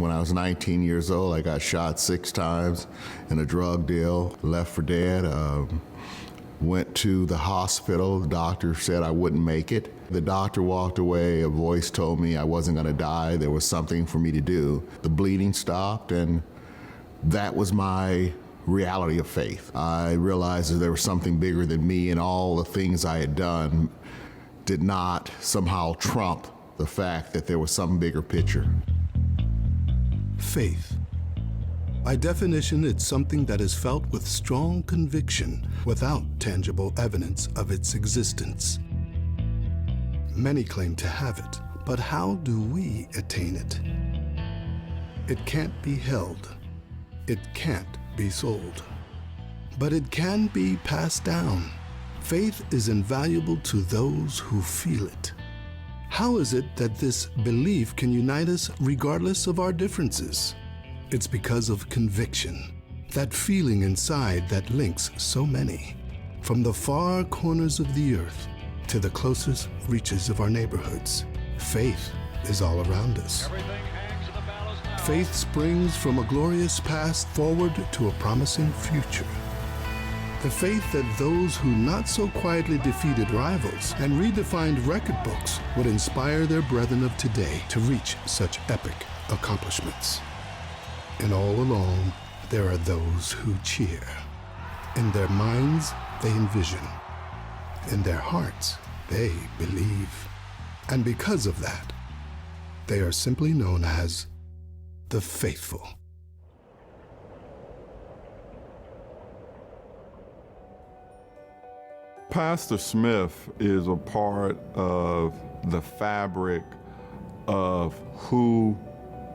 when I was 19 years old. I got shot 6 times in a drug deal, left for dead. Went to the hospital. The doctor said I wouldn't make it. The doctor walked away. A voice told me I wasn't going to die. There was something for me to do. The bleeding stopped, and that was my reality of faith. I realized that there was something bigger than me, and all the things I had done did not somehow trump the fact that there was some bigger picture. Faith. By definition, it's something that is felt with strong conviction without tangible evidence of its existence. Many claim to have it, but how do we attain it? It can't be held. It can't be sold. But it can be passed down. Faith is invaluable to those who feel it. How is it that this belief can unite us regardless of our differences? It's because of conviction, that feeling inside that links so many, from the far corners of the earth to the closest reaches of our neighborhoods. Faith is all around us. Faith springs from a glorious past forward to a promising future. The faith that those who not so quietly defeated rivals and redefined record books would inspire their brethren of today to reach such epic accomplishments. And all along, there are those who cheer. In their minds, they envision. In their hearts, they believe. And because of that, they are simply known as the faithful. Pastor Smith is a part of the fabric of who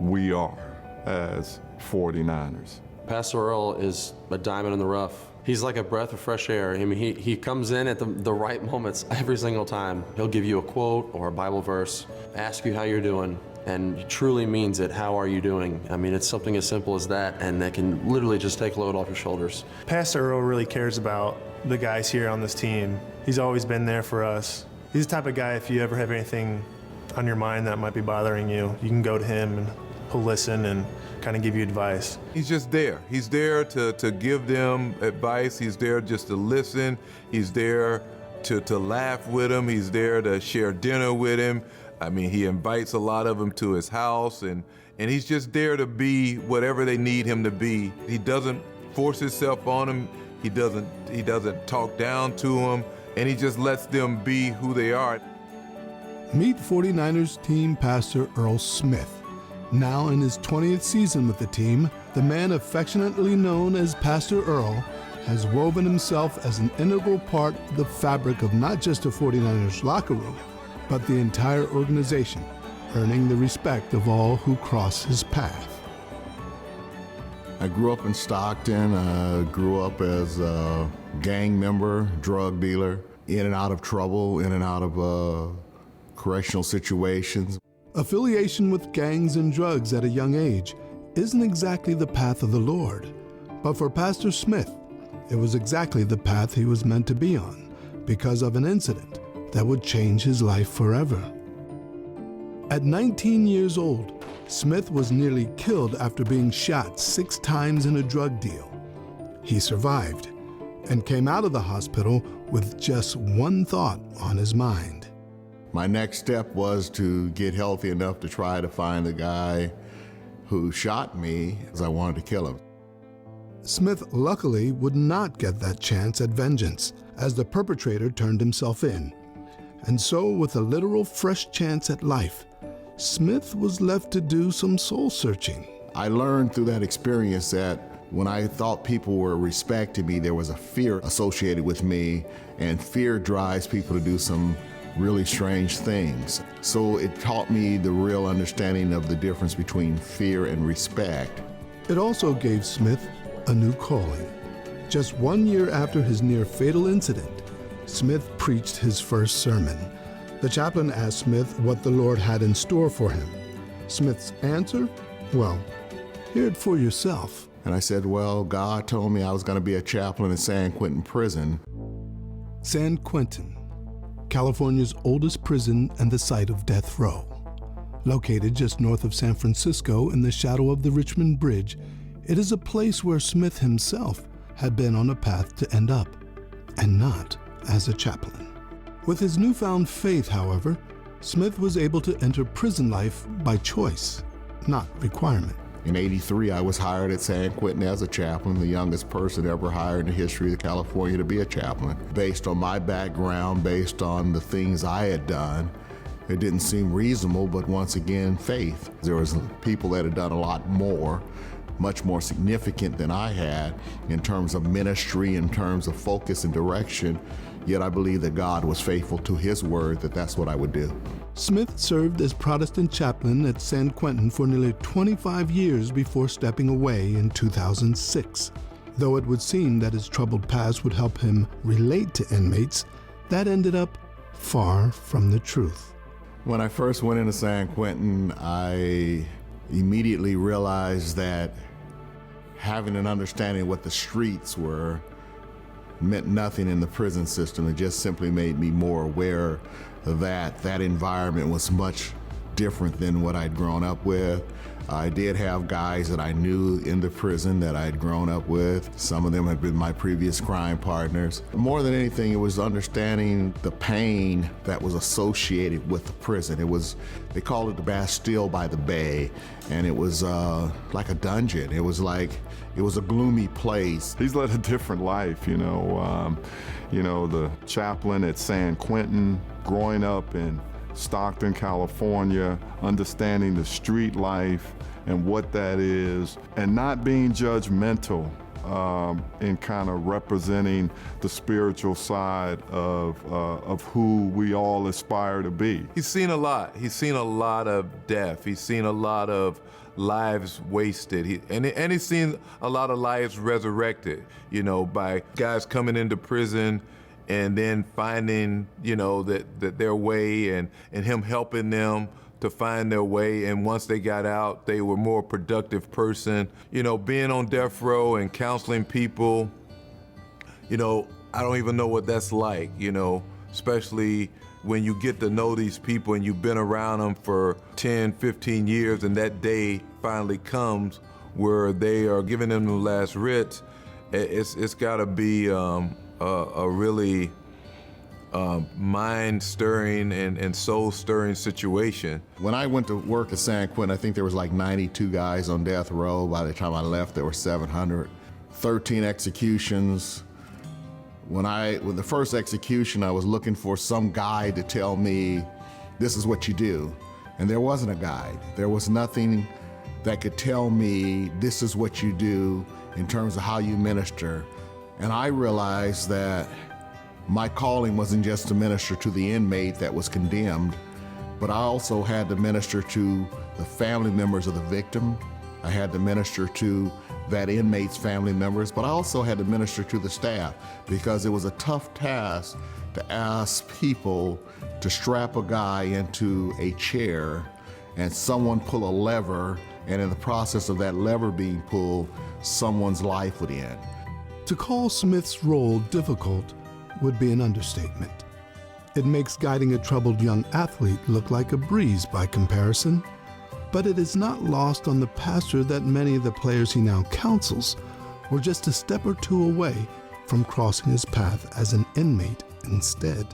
we are as 49ers. Pastor Earl is a diamond in the rough. He's like a breath of fresh air. I mean, he comes in at the right moments every single time. He'll give you a quote or a Bible verse, ask you how you're doing, and he truly means it. How are you doing? I mean, it's something as simple as that, and that can literally just take a load off your shoulders. Pastor Earl really cares about the guys here on this team. He's always been there for us. He's the type of guy, if you ever have anything on your mind that might be bothering you, you can go to him and he'll listen and kind of give you advice. He's just there. He's there to give them advice. He's there just to listen. He's there to laugh with them. He's there to share dinner with him. I mean, he invites a lot of them to his house, and he's just there to be whatever they need him to be. He doesn't force himself on them. He doesn't talk down to them, and he just lets them be who they are. Meet 49ers team pastor Earl Smith. Now in his 20th season with the team, the man affectionately known as Pastor Earl has woven himself as an integral part of the fabric of not just the 49ers locker room, but the entire organization, earning the respect of all who cross his path. I grew up in Stockton. Grew up as a gang member, drug dealer, in and out of trouble, in and out of correctional situations. Affiliation with gangs and drugs at a young age isn't exactly the path of the Lord. But for Pastor Smith, it was exactly the path he was meant to be on because of an incident that would change his life forever. At 19 years old, Smith was nearly killed after being shot 6 times in a drug deal. He survived and came out of the hospital with just one thought on his mind. My next step was to get healthy enough to try to find the guy who shot me, as I wanted to kill him. Smith luckily would not get that chance at vengeance, as the perpetrator turned himself in. And so, with a literal fresh chance at life, Smith was left to do some soul searching. I learned through that experience that when I thought people were respecting me, there was a fear associated with me, and fear drives people to do some really strange things. So it taught me the real understanding of the difference between fear and respect. It also gave Smith a new calling. Just 1 year after his near-fatal incident, Smith preached his first sermon. The chaplain asked Smith what the Lord had in store for him. Smith's answer? Well, hear it for yourself. And I said, well, God told me I was going to be a chaplain in San Quentin prison. San Quentin, California's oldest prison and the site of death row. Located just north of San Francisco in the shadow of the Richmond Bridge, it is a place where Smith himself had been on a path to end up, and not as a chaplain. With his newfound faith, however, Smith was able to enter prison life by choice, not requirement. In '83, I was hired at San Quentin as a chaplain, the youngest person ever hired in the history of California to be a chaplain. Based on my background, based on the things I had done, it didn't seem reasonable, but once again, faith. There was people that had done a lot more, much more significant than I had in terms of ministry, in terms of focus and direction, yet I believe that God was faithful to his word, that that's what I would do. Smith served as Protestant chaplain at San Quentin for nearly 25 years before stepping away in 2006. Though it would seem that his troubled past would help him relate to inmates, that ended up far from the truth. When I first went into San Quentin, I immediately realized that having an understanding of what the streets were meant nothing in the prison system. It just simply made me more aware that that environment was much different than what I'd grown up with. I did have guys that I knew in the prison that I'd grown up with. Some of them had been my previous crime partners. More than anything, it was understanding the pain that was associated with the prison. They called it the Bastille by the Bay, and it was like a dungeon. It was a gloomy place. He's led a different life, the chaplain at San Quentin, growing up in Stockton, California, understanding the street life and what that is, and not being judgmental in kind of representing the spiritual side of who we all aspire to be. He's seen a lot. He's seen a lot of death. He's seen a lot of lives wasted. He's seen a lot of lives resurrected, by guys coming into prison and then finding, that their way and him helping them to find their way. And once they got out, they were a more productive person. Being on death row and counseling people, I don't even know what that's like, especially when you get to know these people and you've been around them for 10, 15 years, and that day finally comes where they are giving them the last writs. It's gotta be a really mind-stirring and soul-stirring situation. When I went to work at San Quentin, I think there was like 92 guys on death row. By the time I left, there were 700. 13 executions. When the first execution, I was looking for some guide to tell me, this is what you do. And there wasn't a guide. There was nothing that could tell me, this is what you do in terms of how you minister. And I realized that my calling wasn't just to minister to the inmate that was condemned, but I also had to minister to the family members of the victim. I had to minister to that inmate's family members, but I also had to minister to the staff, because it was a tough task to ask people to strap a guy into a chair and someone pull a lever, and in the process of that lever being pulled, someone's life would end. To call Smith's role difficult would be an understatement. It makes guiding a troubled young athlete look like a breeze by comparison, but it is not lost on the pastor that many of the players he now counsels were just a step or two away from crossing his path as an inmate instead.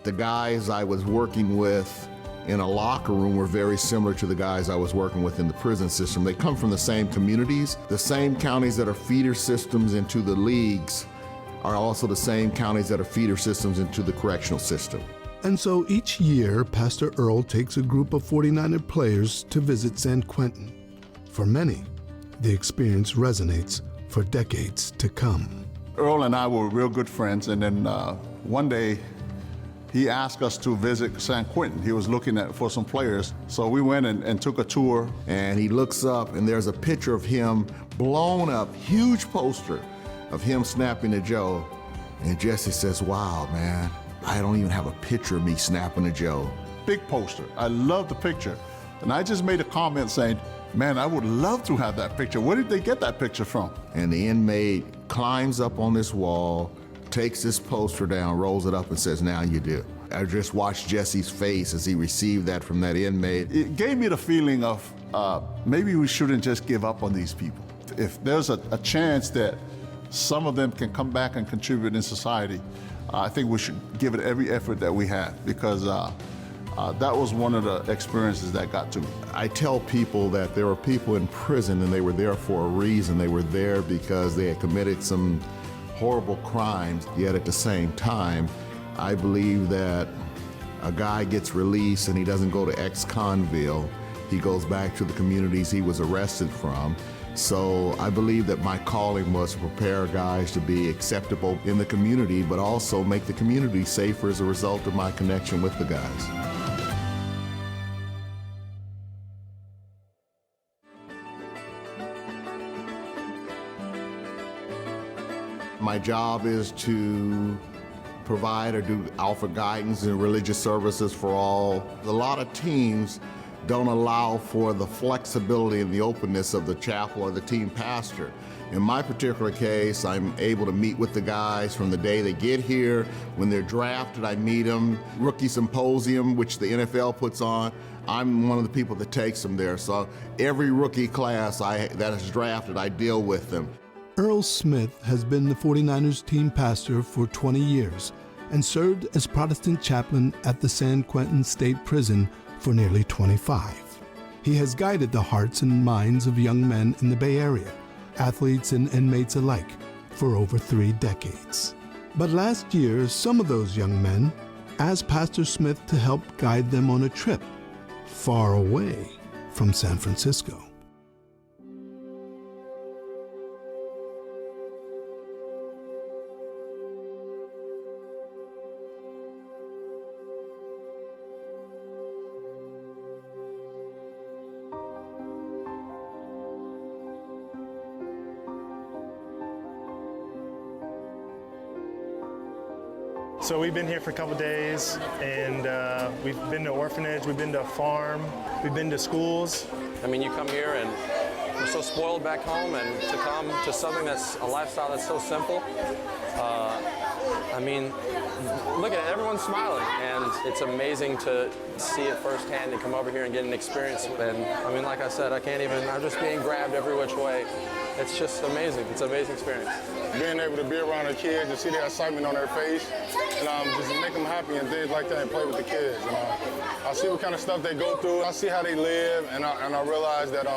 The guys I was working with in a locker room were very similar to the guys I was working with in the prison system. They come from the same communities. The same counties that are feeder systems into the leagues are also the same counties that are feeder systems into the correctional system. And so each year, Pastor Earl takes a group of 49er players to visit San Quentin. For many, the experience resonates for decades to come. Earl and I were real good friends, and then one day he asked us to visit San Quentin. He was looking for some players, so we went and took a tour. And he looks up, and there's a picture of him, blown up, huge poster of him snapping at Joe. And Jesse says, wow, man, I don't even have a picture of me snapping at Joe. Big poster. I love the picture. And I just made a comment saying, man, I would love to have that picture. Where did they get that picture from? And the inmate climbs up on this wall, takes this poster down, rolls it up and says, now you do. I just watched Jesse's face as he received that from that inmate. It gave me the feeling of maybe we shouldn't just give up on these people. If there's a chance that some of them can come back and contribute in society, I think we should give it every effort that we have, because that was one of the experiences that got to me. I tell people that there were people in prison and they were there for a reason. They were there because they had committed some horrible crimes, yet at the same time, I believe that a guy gets released and he doesn't go to ex-conville. He goes back to the communities he was arrested from. So I believe that my calling was to prepare guys to be acceptable in the community, but also make the community safer as a result of my connection with the guys. My job is to provide or offer guidance and religious services for all. A lot of teams don't allow for the flexibility and the openness of the chapel or the team pastor. In my particular case, I'm able to meet with the guys from the day they get here. When they're drafted, I meet them. Rookie Symposium, which the NFL puts on, I'm one of the people that takes them there. So every rookie class that is drafted, I deal with them. Earl Smith has been the 49ers team pastor for 20 years and served as Protestant chaplain at the San Quentin State Prison for nearly 25. He has guided the hearts and minds of young men in the Bay Area, athletes and inmates alike, for over 3 decades. But last year, some of those young men asked Pastor Smith to help guide them on a trip far away from San Francisco. So we've been here for a couple days, and we've been to orphanage, we've been to a farm, we've been to schools. I mean, you come here and we're so spoiled back home, and to come to something that's a lifestyle that's so simple. I mean, look at it, everyone's smiling, and it's amazing to see it firsthand and come over here and get an experience. And I mean, like I said, I'm just being grabbed every which way. It's just amazing. It's an amazing experience. Being able to be around the kids and see the excitement on their face, and just make them happy and things like that, and play with the kids. And I see what kind of stuff they go through. I see how they live, and I realize that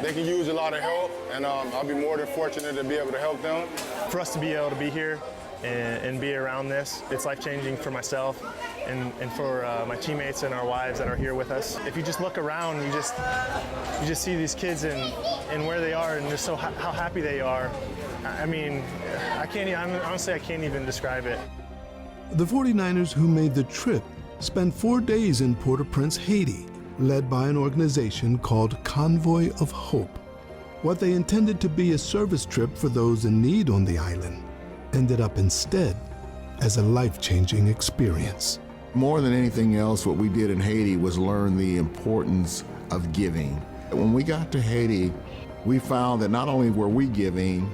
they can use a lot of help, and I'll be more than fortunate to be able to help them. For us to be able to be here and be around this, it's life-changing for myself and for my teammates and our wives that are here with us. If you just look around, you just see these kids and where they are, and just how happy they are. I mean, honestly, I can't even describe it. The 49ers who made the trip spent 4 days in Port-au-Prince, Haiti, led by an organization called Convoy of Hope. What they intended to be a service trip for those in need on the island ended up instead as a life-changing experience. More than anything else, what we did in Haiti was learn the importance of giving. When we got to Haiti, we found that not only were we giving,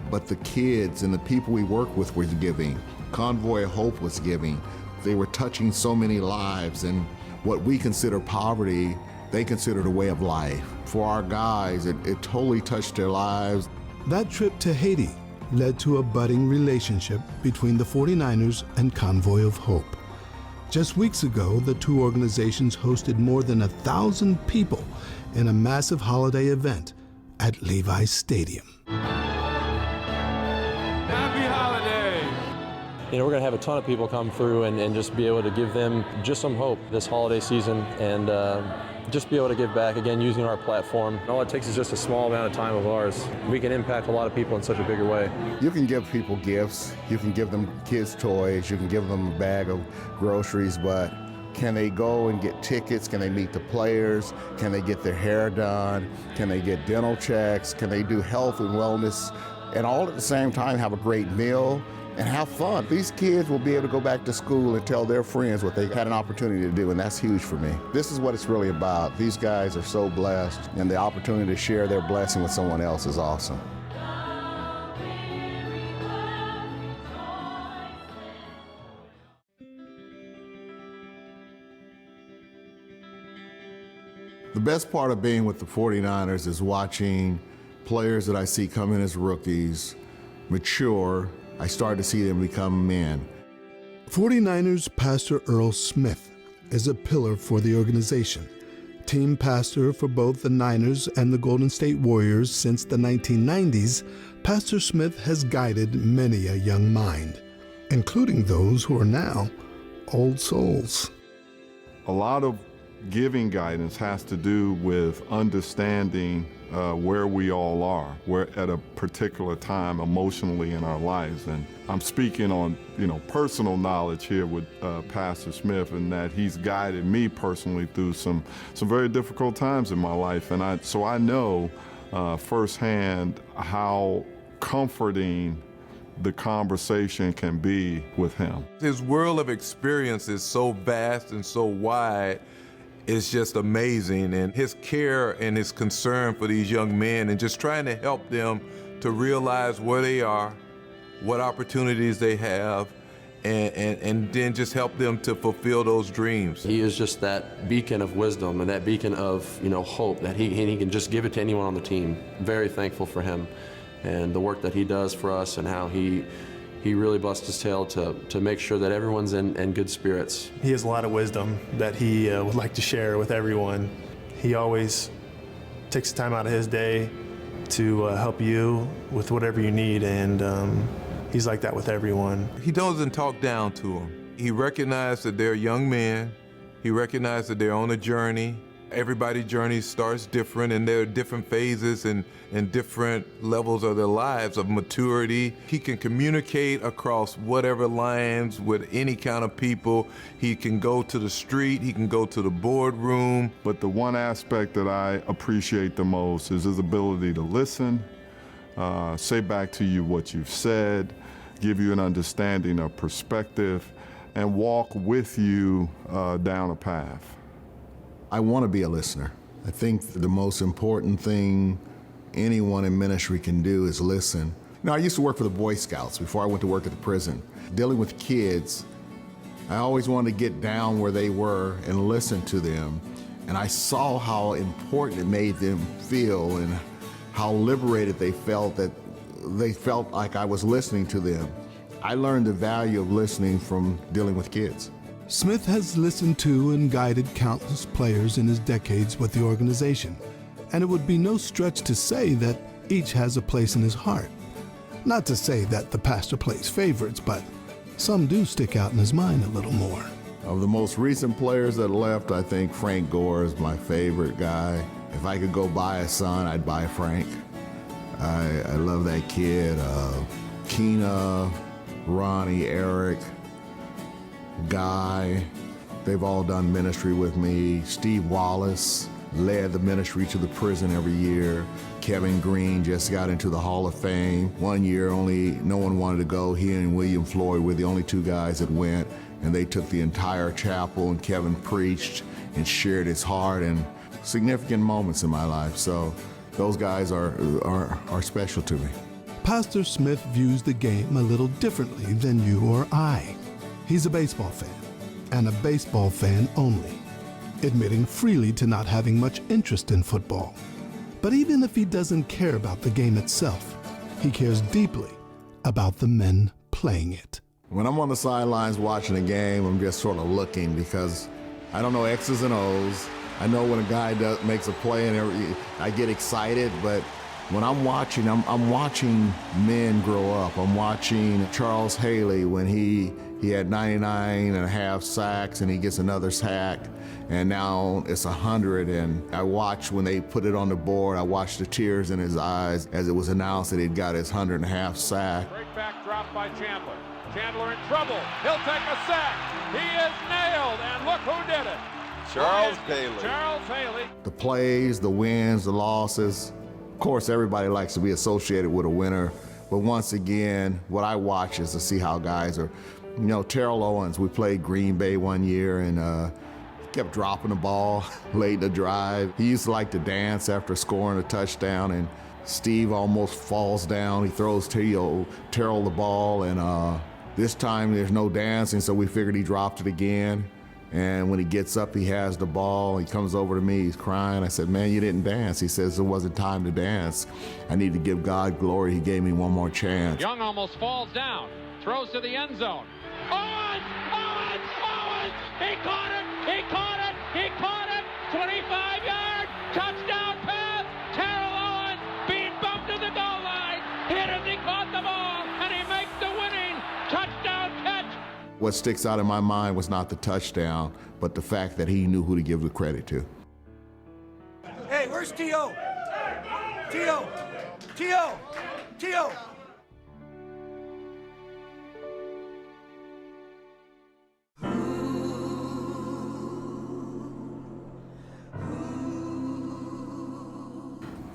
but the kids and the people we work with were giving. Convoy of Hope was giving. They were touching so many lives, and what we consider poverty, they considered a way of life. For our guys, it totally touched their lives. That trip to Haiti led to a budding relationship between the 49ers and Convoy of Hope. Just weeks ago, the two organizations hosted more than 1,000 people in a massive holiday event at Levi's Stadium. Happy holiday! You know, we're going to have a ton of people come through and just be able to give them just some hope this holiday season, and just be able to give back, again, using our platform. All it takes is just a small amount of time of ours. We can impact a lot of people in such a bigger way. You can give people gifts, you can give them kids' toys, you can give them a bag of groceries, but can they go and get tickets? Can they meet the players? Can they get their hair done? Can they get dental checks? Can they do health and wellness? And all at the same time have a great meal and have fun. These kids will be able to go back to school and tell their friends what they had an opportunity to do, and that's huge for me. This is what it's really about. These guys are so blessed, and the opportunity to share their blessing with someone else is awesome. best part of being with the 49ers is watching players that I see come in as rookies mature. I start to see them become men. 49ers Pastor Earl Smith is a pillar for the organization. Team pastor for both the Niners and the Golden State Warriors since the 1990s, Pastor Smith has guided many a young mind, including those who are now old souls. A lot of giving guidance has to do with understanding where we all are. We're at a particular time emotionally in our lives, and I'm speaking on personal knowledge here with Pastor Smith, and that he's guided me personally through some very difficult times in my life, and so I know firsthand how comforting the conversation can be with him. His world of experience is so vast and so wide. It's just amazing, and his care and his concern for these young men and just trying to help them to realize where they are, what opportunities they have, and then just help them to fulfill those dreams. He is just that beacon of wisdom and that beacon of hope that he can just give it to anyone on the team. Very thankful for him and the work that he does for us, and how he really busts his tail to make sure that everyone's in good spirits. He has a lot of wisdom that he would like to share with everyone. He always takes time out of his day to help you with whatever you need, and he's like that with everyone. He doesn't talk down to them. He recognizes that they're young men. He recognizes that they're on a journey. Everybody's journey starts different, and there are different phases and different levels of their lives of maturity. He can communicate across whatever lines with any kind of people. He can go to the street, he can go to the boardroom. But the one aspect that I appreciate the most is his ability to listen, say back to you what you've said, give you an understanding of perspective, and walk with you down a path. I want to be a listener. I think the most important thing anyone in ministry can do is listen. Now, I used to work for the Boy Scouts before I went to work at the prison. Dealing with kids, I always wanted to get down where they were and listen to them. And I saw how important it made them feel and how liberated they felt, that they felt like I was listening to them. I learned the value of listening from dealing with kids. Smith has listened to and guided countless players in his decades with the organization, and it would be no stretch to say that each has a place in his heart. Not to say that the pastor plays favorites, but some do stick out in his mind a little more. Of the most recent players that left, I think Frank Gore is my favorite guy. If I could go buy a son, I'd buy Frank. I love that kid. Keena, Ronnie, Eric, Guy, they've all done ministry with me. Steve Wallace led the ministry to the prison every year. Kevin Green just got into the Hall of Fame. One year only, no one wanted to go. He and William Floyd were the only two guys that went, and they took the entire chapel, and Kevin preached and shared his heart, and significant moments in my life. So those guys are special to me. Pastor Smith views the game a little differently than you or I. He's a baseball fan, and a baseball fan only, admitting freely to not having much interest in football. But even if he doesn't care about the game itself, he cares deeply about the men playing it. When I'm on the sidelines watching a game, I'm just sort of looking, because I don't know X's and O's. I know when a guy makes a play and I get excited, but when I'm watching, I'm watching men grow up. I'm watching Charles Haley when he had 99 and a half sacks, and he gets another sack, and now it's 100. And I watched when they put it on the board, I watched the tears in his eyes as it was announced that he'd got his 100.5 sack. Great back drop by Chandler. Chandler in trouble. He'll take a sack. He is nailed, and look who did it. Charles Haley. Charles Haley. The plays, the wins, the losses. Of course, everybody likes to be associated with a winner, but once again, what I watch is to see how guys are. Terrell Owens, we played Green Bay one year, and kept dropping the ball late in the drive. He used to like to dance after scoring a touchdown, and Steve almost falls down. He throws Terrell the ball, and this time there's no dancing, so we figured he dropped it again. And when he gets up, he has the ball. He comes over to me. He's crying. I said, man, you didn't dance. He says, it wasn't time to dance. I need to give God glory. He gave me one more chance. Young almost falls down, throws to the end zone. Owens! Owens! Owens! He caught it! He caught it! He caught it! 25-yard touchdown pass! Terrell Owens being bumped to the goal line. Hit as he caught the ball, and he makes the winning touchdown catch. What sticks out in my mind was not the touchdown, but the fact that he knew who to give the credit to. Hey, where's T.O.? T.O. T.O. T.O.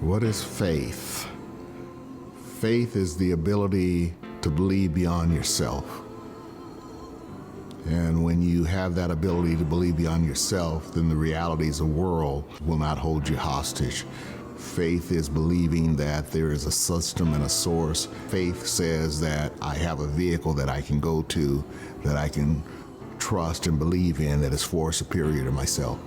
What is faith? Faith is the ability to believe beyond yourself. And when you have that ability to believe beyond yourself, then the realities of the world will not hold you hostage. Faith is believing that there is a system and a source. Faith says that I have a vehicle that I can go to, that I can trust and believe in, that is far superior to myself.